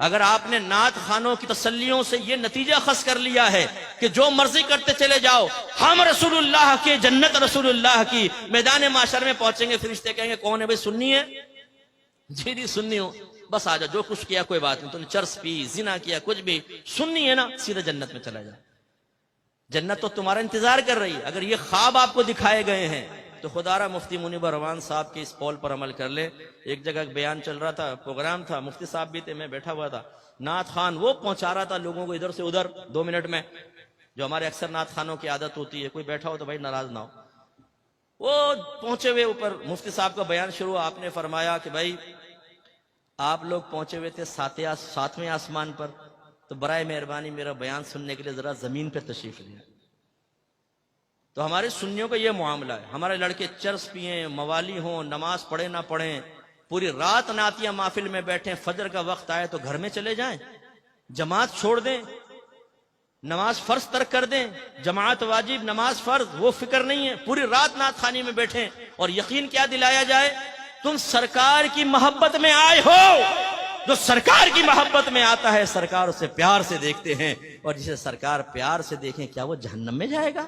اگر آپ نے نعت خانوں کی تسلیوں سے یہ نتیجہ خاص کر لیا ہے کہ جو مرضی کرتے چلے جاؤ، ہم رسول اللہ کی جنت رسول اللہ کی، میدان معاشر میں پہنچیں گے، فرشتے کہیں گے کون ہے بھائی؟ سنی ہے؟ جی جی سنی ہوں، بس آ جاؤ، جو کچھ کیا کوئی بات نہیں، تم نے چرس پی، زنا کیا، کچھ بھی سنی ہے نا، سیدھا جنت میں چلا جاؤ، جنت تو تمہارا انتظار کر رہی ہے۔ اگر یہ خواب آپ کو دکھائے گئے ہیں تو خدا را مفتی منیب اروان صاحب کے اس قول پر عمل کر لیں۔ ایک جگہ بیان چل رہا تھا، پروگرام تھا، مفتی صاحب بھی تھے، میں بیٹھا ہوا تھا، نعت خان وہ پہنچا رہا تھا لوگوں کو ادھر سے ادھر 2 منٹ میں، جو ہمارے اکثر نعت خانوں کی عادت ہوتی ہے، کوئی بیٹھا ہو تو بھائی ناراض نہ ہو، وہ پہنچے ہوئے اوپر مفتی صاحب کا بیان شروع ہوا۔ آپ نے فرمایا کہ بھائی آپ لوگ پہنچے ہوئے تھے 7ویں آسمان پر، تو برائے مہربانی میرا بیان سننے کے لیے ذرا زمین پہ تشریف لیں۔ تو ہمارے سنیوں کا یہ معاملہ ہے، ہمارے لڑکے چرس پیئیں، موالی ہوں، نماز پڑھیں نہ پڑھیں، پوری رات نعتیہ محفل میں بیٹھیں، فجر کا وقت آئے تو گھر میں چلے جائیں، جماعت چھوڑ دیں، نماز فرض ترک کر دیں، جماعت واجب نماز فرض وہ فکر نہیں ہے، پوری رات نعت خانی میں بیٹھیں، اور یقین کیا دلایا جائے؟ تم سرکار کی محبت میں آئے ہو، جو سرکار کی محبت میں آتا ہے سرکار اسے پیار سے دیکھتے ہیں، اور جسے سرکار پیار سے دیکھیں کیا وہ جہنم میں جائے گا؟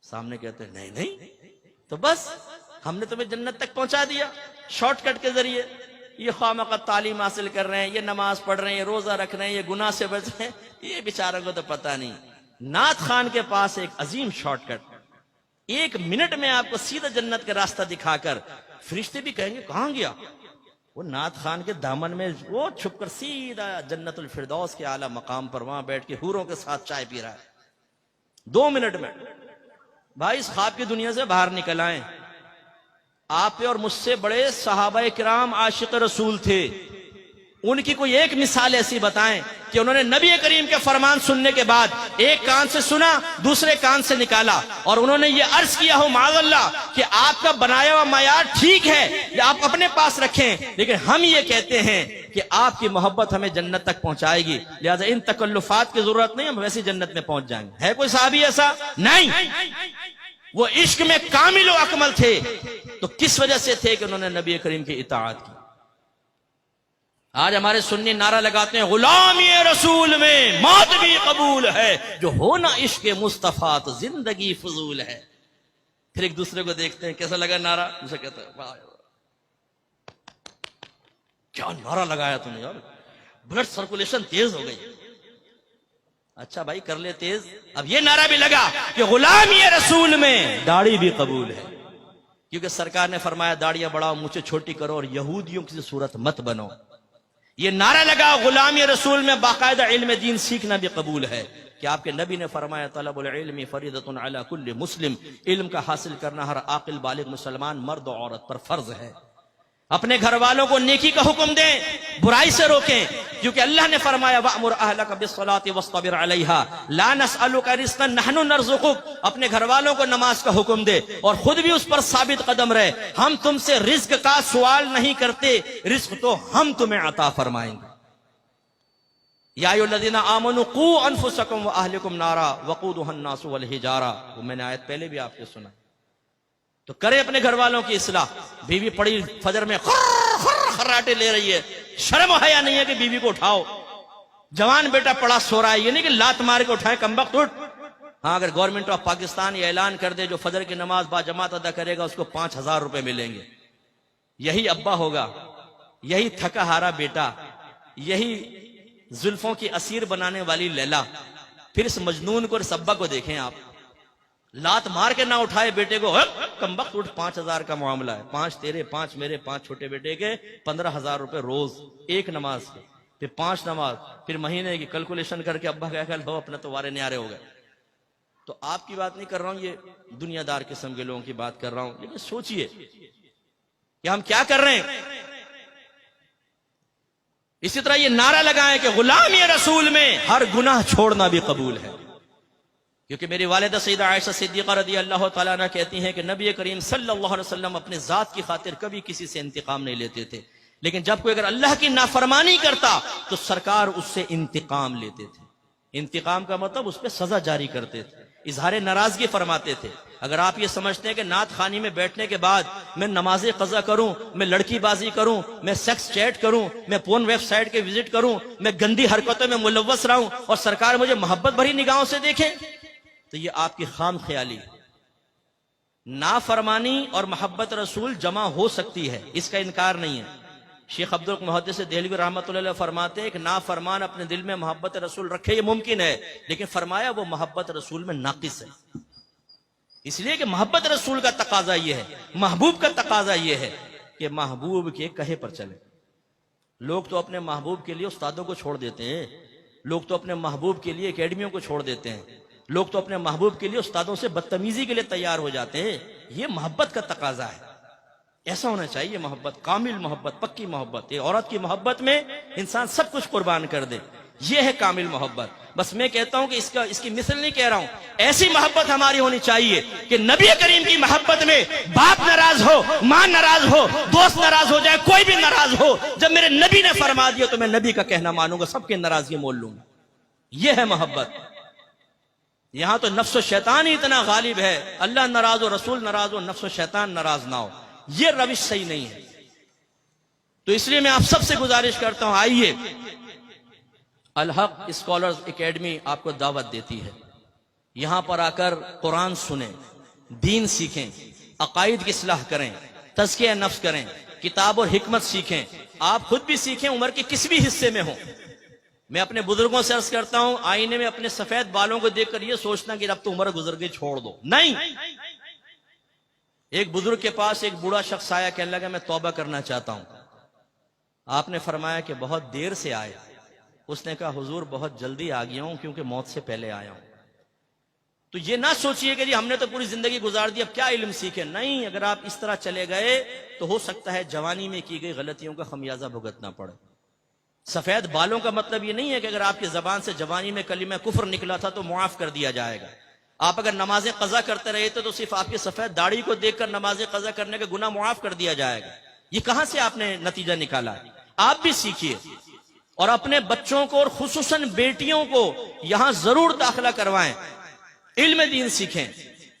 سامنے کہتے ہیں نہیں نہیں، تو بس ہم نے تمہیں جنت تک پہنچا دیا شارٹ کٹ کے ذریعے۔ یہ خواہ تعلیم حاصل کر رہے ہیں، یہ نماز پڑھ رہے ہیں، یہ روزہ رکھ رہے ہیں، یہ گناہ سے بچ رہے ہیں، یہ بیچاروں کو تو پتہ نہیں۔ نعت خان کے پاس ایک عظیم شارٹ کٹ، 1 منٹ میں آپ کو سیدھا جنت کا راستہ دکھا کر، فرشتے بھی کہیں گے کہاں گیا؟ وہ نعت خان کے دامن میں وہ چھپ کر سیدھا جنت الفردوس کے اعلیٰ مقام پر وہاں بیٹھ کے حوروں کے ساتھ چائے پی رہا ہے 2 منٹ میں۔ بھائی اس خواب کی دنیا سے باہر نکل آئیں۔ آپ پہ اور مجھ سے بڑے صحابہ کرام عاشق رسول تھے، ان کی کوئی ایک مثال ایسی بتائیں کہ انہوں نے نبی کریم کے فرمان سننے کے بعد ایک کان سے سنا دوسرے کان سے نکالا، اور انہوں نے یہ عرض کیا ہو معاذ اللہ کہ آپ کا بنایا ہوا معیار ٹھیک ہے، یہ آپ اپنے پاس رکھیں، لیکن ہم یہ کہتے ہیں کہ آپ کی محبت ہمیں جنت تک پہنچائے گی، لہذا ان تکلفات کی ضرورت نہیں، ہم ویسی جنت میں پہنچ جائیں گے۔ ہے کوئی صحابی ایسا؟ نہیں، وہ عشق میں کامل و اکمل تھے، تو کس وجہ سے تھے کہ انہوں نے نبی کریم کی اطاعت کی۔ آج ہمارے سنی نعرہ لگاتے ہیں غلامی رسول میں موت بھی قبول ہے، جو ہونا عشق مصطفیٰ تو زندگی فضول ہے۔ پھر ایک دوسرے کو دیکھتے ہیں کیسا لگا نعرہ، اسے کہتا ہے واہ کیا نعرہ لگایا تم نے یار، بلڈ سرکولیشن تیز ہو گئی۔ اچھا بھائی کر لے تیز، اب یہ نعرہ بھی لگا کہ غلامی رسول میں داڑھی بھی قبول ہے، کیونکہ سرکار نے فرمایا داڑیاں بڑھاؤ مجھے چھوٹی کرو اور یہودیوں کی صورت مت بنو۔ یہ نعرہ لگا غلامی رسول میں باقاعدہ علم دین سیکھنا بھی قبول ہے، کہ آپ کے نبی نے فرمایا طلب العلم فریضۃ علی کل مسلم، علم کا حاصل کرنا ہر عاقل بالغ مسلمان مرد و عورت پر فرض ہے۔ اپنے گھر والوں کو نیکی کا حکم دیں، برائی سے روکیں، کیونکہ اللہ نے فرمایا وَأْمُرْ أَهْلَكَ بِالصَّلَاةِ وَاصْطَبِرْ عَلَيْهَا لَا نَسْأَلُكَ رِزْقًا نَحْنُ نَرْزُقُكَ، اپنے گھر والوں کو نماز کا حکم دے اور خود بھی اس پر ثابت قدم رہے، ہم تم سے رزق کا سوال نہیں کرتے، رزق تو ہم تمہیں عطا فرمائیں گے۔ یا ایھا الذین آمنوا قوا انفسکم واہلکم نارا وقودها الناس والحجارہ، وہ میں نے آیت پہلے بھی آپ کو سنا۔ تو کرے اپنے گھر والوں کی اصلاح۔ بیوی پڑی فجر میں خراٹے لے رہی ہے، شرم و حیا نہیں ہے کہ بیوی کو اٹھاؤ۔ جوان بیٹا پڑا سو رہا ہے، یہ نہیں کہ لات مار کے اٹھائے کمبخت اٹھ۔ ہاں اگر گورنمنٹ آف پاکستان یہ اعلان کر دے جو فجر کی نماز با جماعت ادا کرے گا اس کو 5000 روپے ملیں گے، یہی ابا ہوگا، یہی تھکا ہارا بیٹا، یہی زلفوں کی اسیر بنانے والی لیلا۔ پھر اس مجنون کو اور اس ابا کو دیکھیں آپ، لات مار کے نہ اٹھائے بیٹے کو، کمبخت اٹھ، 5000 کا معاملہ ہے، 5 تیرے 5 میرے 5 چھوٹے بیٹے کے 15000 روپے روز ایک نماز کے، پھر 5 نماز، پھر مہینے کی کیلکولیشن کر کے ابا کہہ کہ لو اپنا تو وارے نیارے ہو گئے۔ تو آپ کی بات نہیں کر رہا ہوں، یہ دنیا دار قسم کے لوگوں کی بات کر رہا ہوں، لیکن سوچئے کہ ہم کیا کر رہے ہیں۔ اسی طرح یہ نعرہ لگائیں کہ غلامی رسول میں ہر گناہ چھوڑنا بھی قبول ہے، کیونکہ میری والدہ سیدہ عائشہ صدیقہ رضی اللہ تعالیٰ عنہ کہتی ہیں کہ نبی کریم صلی اللہ علیہ وسلم اپنے ذات کی خاطر کبھی کسی سے انتقام نہیں لیتے تھے، لیکن جب کوئی اگر اللہ کی نافرمانی کرتا تو سرکار اس سے انتقام لیتے تھے۔ انتقام کا مطلب اس پہ سزا جاری کرتے تھے۔ اظہار ناراضگی فرماتے تھے. اگر آپ یہ سمجھتے ہیں کہ نعت خوانی میں بیٹھنے کے بعد میں نماز قضا کروں، میں لڑکی بازی کروں، میں سیکس چیٹ کروں، میں پورن ویب سائٹ کے وزٹ کروں، میں گندی حرکتوں میں ملوث رہوں اور سرکار مجھے محبت بھری نگاہوں سے دیکھیں، تو یہ آپ کی خام خیالی ہے. نافرمانی اور محبت رسول جمع ہو سکتی ہے، اس کا انکار نہیں ہے. شیخ عبد المحدث دہلوی رحمۃ اللہ علیہ فرماتے ہیں کہ نافرمان اپنے دل میں محبت رسول رکھے یہ ممکن ہے، لیکن فرمایا وہ محبت رسول میں ناقص ہے. اس لیے کہ محبت رسول کا تقاضا یہ ہے، محبوب کا تقاضا یہ ہے کہ محبوب کے کہے پر چلے. لوگ تو اپنے محبوب کے لیے استادوں کو چھوڑ دیتے ہیں، لوگ تو اپنے محبوب کے لیے اکیڈمیوں کو چھوڑ دیتے ہیں، لوگ تو اپنے محبوب کے لیے استادوں سے بدتمیزی کے لیے تیار ہو جاتے ہیں. یہ محبت کا تقاضا ہے، ایسا ہونا چاہیے. محبت کامل محبت، پکی محبت. یہ عورت کی محبت میں انسان سب کچھ قربان کر دے، یہ ہے کامل محبت. بس میں کہتا ہوں کہ اس کی مثل نہیں کہہ رہا ہوں، ایسی محبت ہماری ہونی چاہیے کہ نبی کریم کی محبت میں باپ ناراض ہو، ماں ناراض ہو، دوست ناراض ہو جائے، کوئی بھی ناراض ہو، جب میرے نبی نے فرما دیا تو میں نبی کا کہنا مانوں گا، سب کی ناراضگی مول لوں گا. یہ ہے محبت. یہاں تو نفس و شیطان ہی اتنا غالب ہے، اللہ ناراض ہو، رسول ناراض ہو، نفس و شیطان ناراض نہ ہو. یہ روش صحیح نہیں ہے. تو اس لیے میں آپ سب سے گزارش کرتا ہوں، آئیے الحق اسکالرز اکیڈمی آپ کو دعوت دیتی ہے. یہاں پر آ کر قرآن سنیں، دین سیکھیں، عقائد کی اصلاح کریں، تزکیہ نفس کریں، کتاب اور حکمت سیکھیں. آپ خود بھی سیکھیں، عمر کے کس بھی حصے میں ہوں. میں اپنے بزرگوں سے عرض کرتا ہوں، آئینے میں اپنے سفید بالوں کو دیکھ کر یہ سوچنا کہ اب تو عمر گزر گئی چھوڑ دو، نہیں. ایک بزرگ کے پاس ایک بوڑھا شخص آیا، کہنے لگا میں توبہ کرنا چاہتا ہوں. آپ نے فرمایا کہ بہت دیر سے آئے. اس نے کہا حضور بہت جلدی آ گیا ہوں کیونکہ موت سے پہلے آیا ہوں. تو یہ نہ سوچئے کہ جی ہم نے تو پوری زندگی گزار دی اب کیا علم سیکھے. نہیں، اگر آپ اس طرح چلے گئے تو ہو سکتا ہے جوانی میں کی گئی غلطیوں کا خمیازہ بھگتنا پڑے. سفید بالوں کا مطلب یہ نہیں ہے کہ اگر آپ کی زبان سے جوانی میں کلمہ کفر نکلا تھا تو معاف کر دیا جائے گا. آپ اگر نمازیں قضا کرتے رہے تھے تو صرف آپ کی سفید داڑھی کو دیکھ کر نمازیں قضا کرنے کا گناہ معاف کر دیا جائے گا. یہ کہاں سے آپ نے نتیجہ نکالا؟ آپ بھی سیکھیے اور اپنے بچوں کو اور خصوصاً بیٹیوں کو یہاں ضرور داخلہ کروائیں، علم دین سیکھیں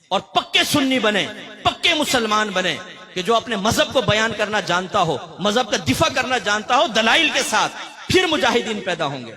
اور پکے سنی بنیں، پکے مسلمان بنیں کہ جو اپنے مذہب کو بیان کرنا جانتا ہو، مذہب کا دفاع کرنا جانتا ہو دلائل کے ساتھ، پھر مجاہدین پیدا ہوں گے.